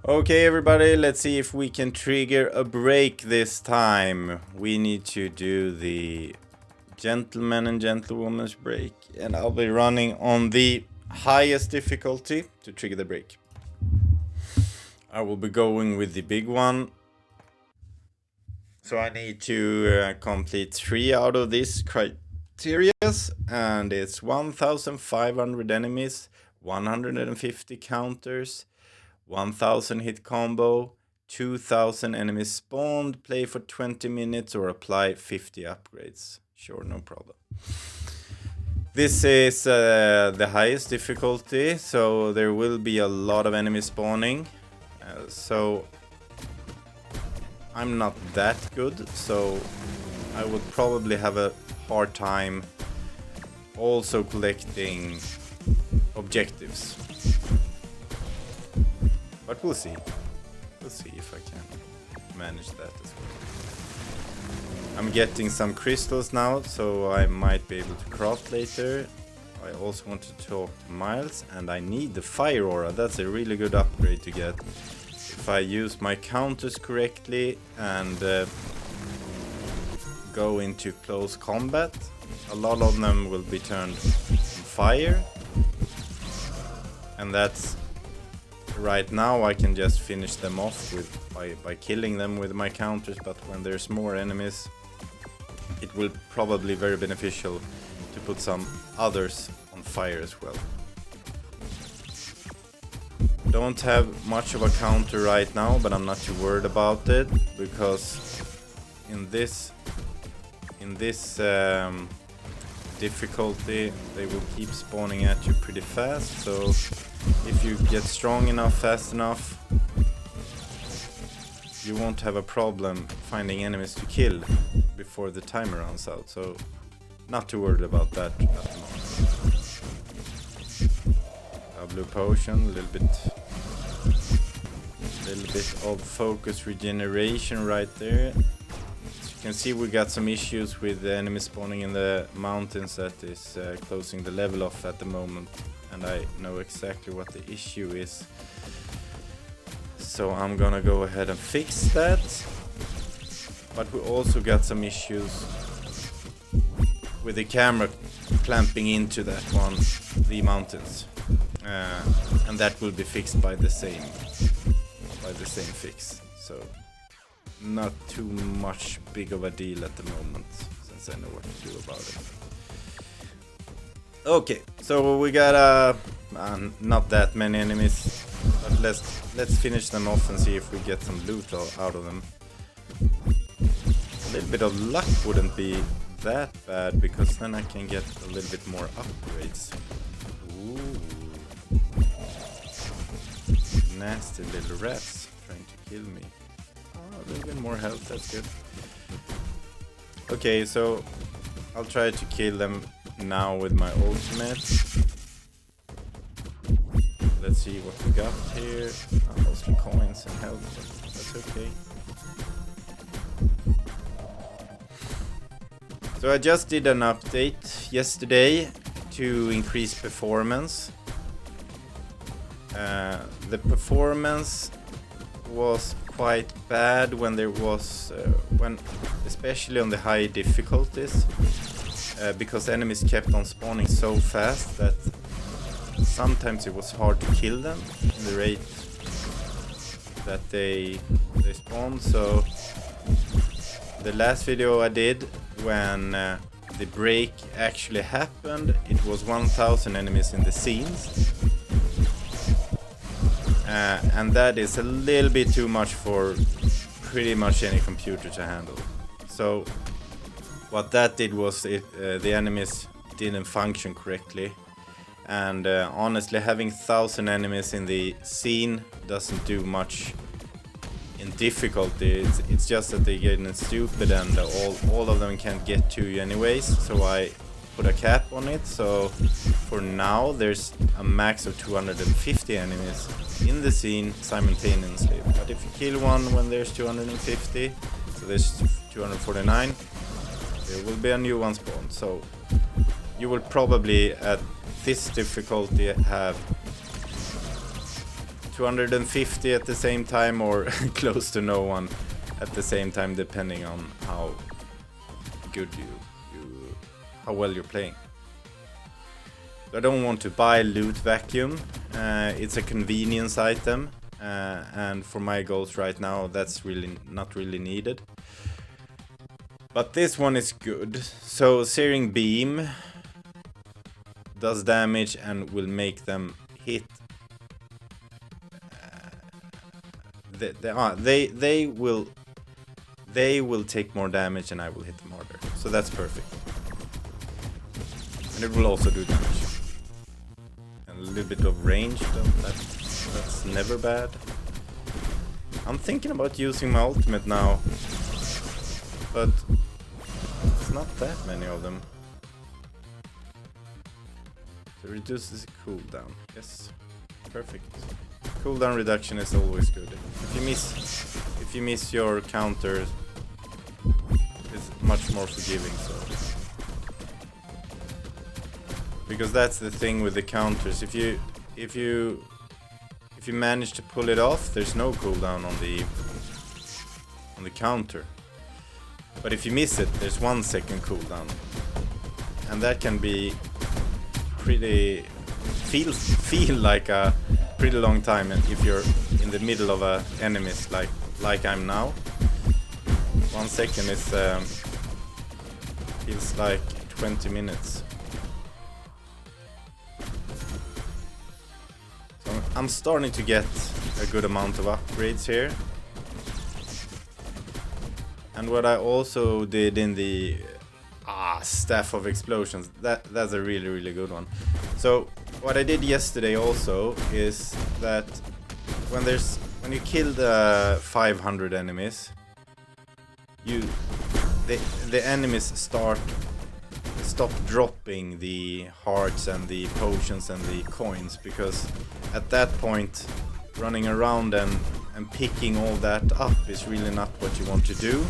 Okay, everybody, let's see if we can trigger a break this time. We need to do the gentleman and gentlewoman's break, and I'll be running on the highest difficulty to trigger the break. I will be going with the big one. So I need to complete 3 out of these criteria, and it's 1,500 enemies, 150 counters, 1,000 hit combo, 2,000 enemies spawned, play for 20 minutes or apply 50 upgrades. Sure, no problem. This is the highest difficulty, so there will be a lot of enemies spawning. So I'm not that good, so I would probably have a hard time also collecting objectives. But we'll see. We'll see if I can manage that as well. I'm getting some crystals now, so I might be able to craft later. I also want to talk to Miles, and I need the fire aura. That's a really good upgrade to get. If I use my counters correctly and go into close combat, a lot of them will be turned on fire. And that's right now I can just finish them off by killing them with my counters, but when there's more enemies, it will probably be very beneficial to put some others on fire as well. Don't have much of a counter right now, but I'm not too worried about it, because in this difficulty they will keep spawning at you pretty fast, so if you get strong enough, fast enough, you won't have a problem finding enemies to kill before the timer runs out, so not too worried about that at the moment. A blue potion, a little bit of focus regeneration right there. As you can see, we got some issues with the enemy spawning in the mountains that is closing the level off at the moment, and I know exactly what the issue is, so I'm gonna go ahead and fix that. But we also got some issues with the camera clamping into that one, the mountains, and that will be fixed by the same fix, so not too much big of a deal at the moment, since I know what to do about it. Okay, so we got not that many enemies, but let's finish them off and see if we get some loot out of them. A little bit of luck wouldn't be that bad, because then I can get a little bit more upgrades. Ooh. Nasty little rats trying to kill me. Oh, a little bit more health, that's good. Okay, so I'll try to kill them now with my ultimate. Let's see what we got here. Mostly coins and health, but that's okay. So I just did an update yesterday to increase performance. The performance was quite bad when there was, especially on the high difficulties, because enemies kept on spawning so fast that sometimes it was hard to kill them in the rate that they spawned. So the last video I did, when the break actually happened, it was 1,000 enemies in the scenes. And that is a little bit too much for pretty much any computer to handle. So what that did was the enemies didn't function correctly. And honestly, having 1,000 enemies in the scene doesn't do much in difficulty. It's just that they get stupid, and all of them can't get to you anyways. So I put a cap on it, so for now there's a max of 250 enemies in the scene simultaneously. But if you kill one when there's 250, so there's 249, there will be a new one spawned. So you will probably at this difficulty have 250 at the same time, or close to no one at the same time, depending on how good how well you're playing. So I don't want to buy loot vacuum. It's a convenience item, and for my goals right now, that's really not really needed. But this one is good. So Searing Beam does damage and will make them hit. They will take more damage and I will hit them harder. So that's perfect. And it will also do damage. And a little bit of range, that's never bad. I'm thinking about using my ultimate now, but it's not that many of them. So it reduces cooldown. Yes, perfect. Cooldown reduction is always good. If you miss your counter, it's much more forgiving. So, because that's the thing with the counters. If you manage to pull it off, there's no cooldown on the counter. But if you miss it, there's 1 second cooldown, and that can be pretty feel like a pretty long time. And if you're in the middle of a enemies like I'm now, 1 second is feels like 20 minutes. So I'm starting to get a good amount of upgrades here. And what I also did in the Staff of Explosions, that's a really good one. So what I did yesterday also is that when you kill the 500 enemies, the enemies stop dropping the hearts and the potions and the coins, because at that point running around and picking all that up is really not what you want to do.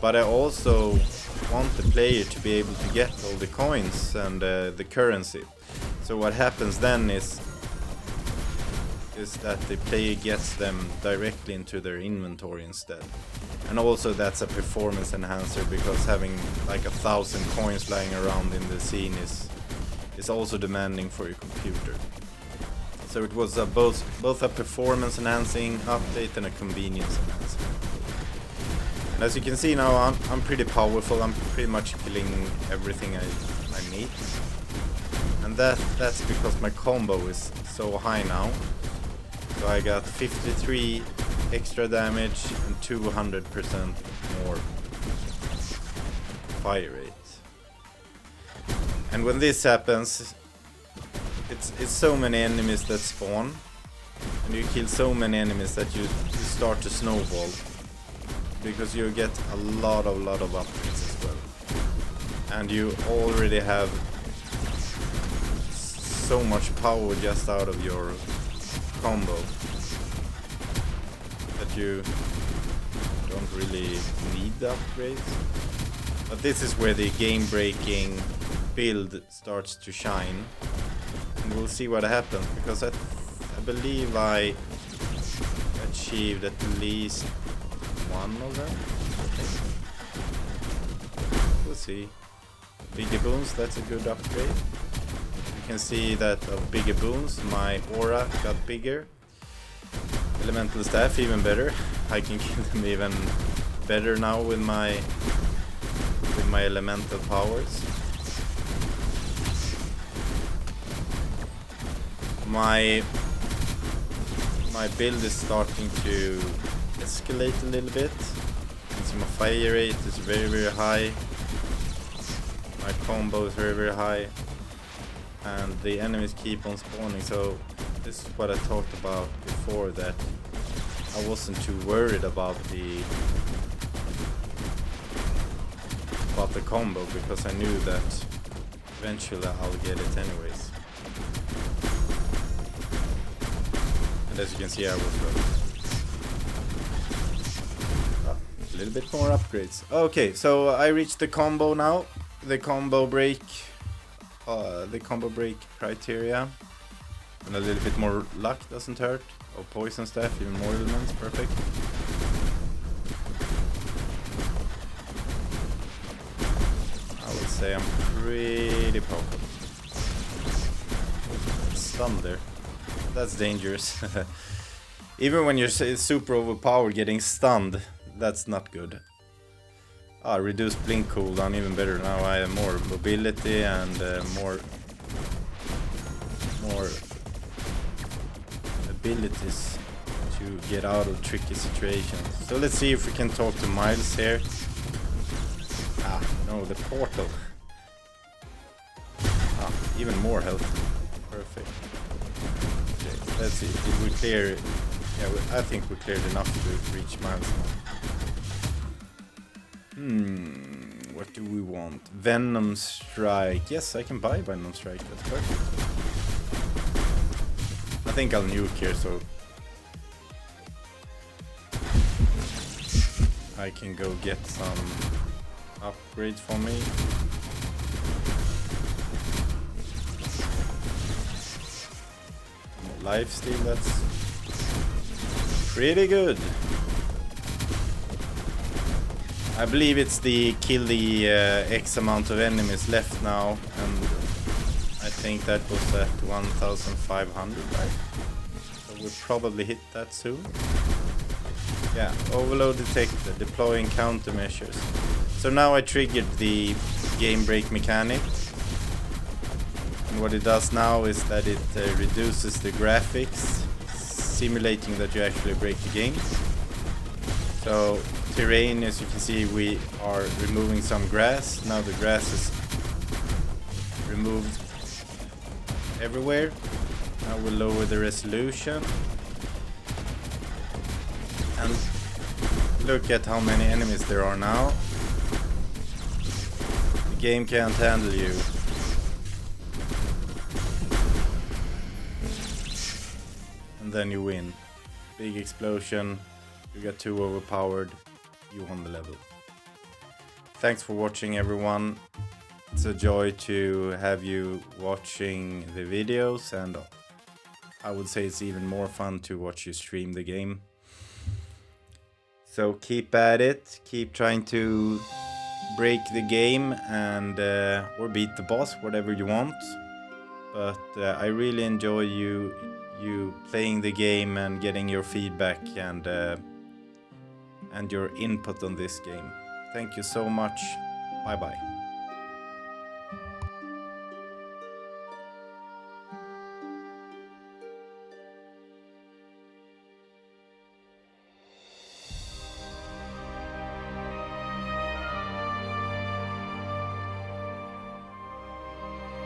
But I also want the player to be able to get all the coins and the currency. So what happens then is that the player gets them directly into their inventory instead. And also that's a performance enhancer, because having like 1,000 coins lying around in the scene is also demanding for your computer. So it was both a performance enhancing update and a convenience enhancing. And as you can see now, I'm pretty powerful. I'm pretty much killing everything I need. And that's because my combo is so high now. So I got 53 extra damage and 200% more fire rate. And when this happens, it's so many enemies that spawn, and you kill so many enemies that you start to snowball, because you get a lot of upgrades as well. And you already have so much power just out of your combo that you don't really need the upgrades. But this is where the game-breaking build starts to shine. And we'll see what happens, because I believe I achieved at least one of them. We'll see. Bigger boons, that's a good upgrade. You can see that of bigger boons, my aura got bigger. Elemental staff even better. I can kill them even better now with my elemental powers. My build is starting to escalate a little bit. So my fire rate is very high. My combo is very high. And the enemies keep on spawning. So this is what I talked about before, that I wasn't too worried about the combo, because I knew that eventually I'll get it anyways. And as you can see, I was right. A little bit more upgrades. Okay, so I reached the combo now. The combo break criteria. And a little bit more luck doesn't hurt. Or poison staff, even more elements, perfect. I would say I'm pretty powerful. Stun there. That's dangerous. Even when you're super overpowered, getting stunned, that's not good. Ah, reduced blink cooldown, even better. Now I have more mobility and more abilities to get out of tricky situations. So let's see if we can talk to Miles here. Ah, no, the portal. Ah, even more health. Perfect. Okay, let's see. Did we clear it? Yeah, I think we cleared enough to reach Miles. What do we want? Venom Strike. Yes, I can buy Venom Strike. That's perfect. I think I'll nuke here, so I can go get some upgrades for me. Lifesteal, that's pretty good. I believe it's the kill the X amount of enemies left now, and I think that was at 1,500, right? So we'll probably hit that soon. Yeah, overload detected, deploying countermeasures. So now I triggered the game break mechanic. And what it does now is that it reduces the graphics, simulating that you actually break the game. So terrain, as you can see, we are removing some grass. Now the grass is removed everywhere. Now we'll lower the resolution. And look at how many enemies there are now. The game can't handle you. And then you win. Big explosion. You got too overpowered. You won the level. Thanks for watching, everyone. It's a joy to have you watching the videos, and I would say it's even more fun to watch you stream the game. So keep at it, keep trying to break the game and or beat the boss, whatever you want. But I really enjoy you playing the game and getting your feedback and your input on this game. Thank you so much. Bye bye.